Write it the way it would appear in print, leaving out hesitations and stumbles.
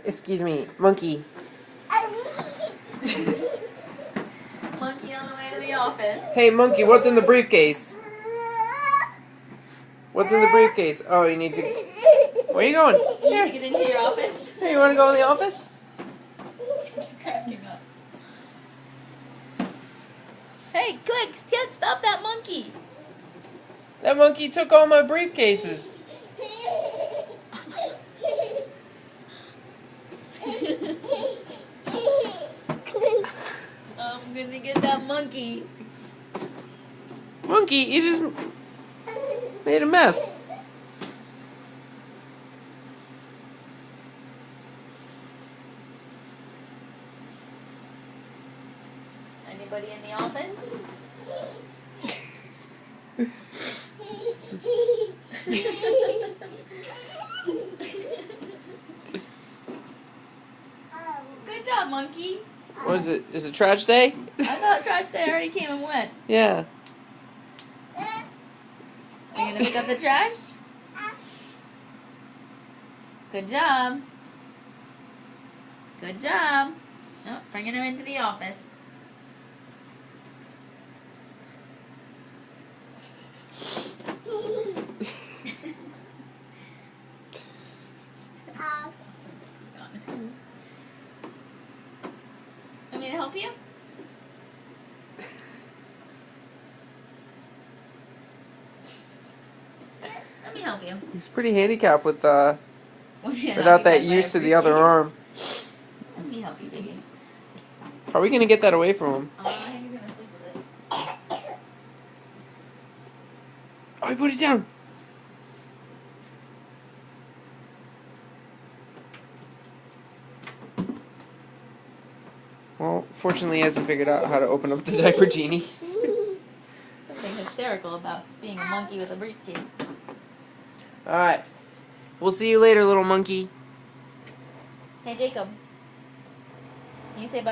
Excuse me, monkey. Monkey on the way to the office. Hey, monkey, what's in the briefcase? What's in the briefcase? Oh, you need to... Where are you going? You Here. need to get into your office. Hey, you want to go in the office? He's cracking up. Hey, quick! Can't stop that monkey! That monkey took all my briefcases. I'm gonna get that monkey. Monkey, you just made a mess. Anybody in the office? Good job, monkey. What is it? Is it trash day? I thought trash day already came and went. Yeah. Are you gonna pick up the trash? Good job. Good job. Oh, bringing her into the office. Want me to help you? Let me help you. He's pretty handicapped with Want me to help without you that by use to my the other briefcase? arm. Let me help you, baby. How are we gonna get that away from him? I think he's gonna sleep with it. Oh, he put it down. Well, fortunately, he hasn't figured out how to open up the diaper genie. Something hysterical about being a monkey with a briefcase. Alright. We'll see you later, little monkey. Hey, Jacob. Can you say bye?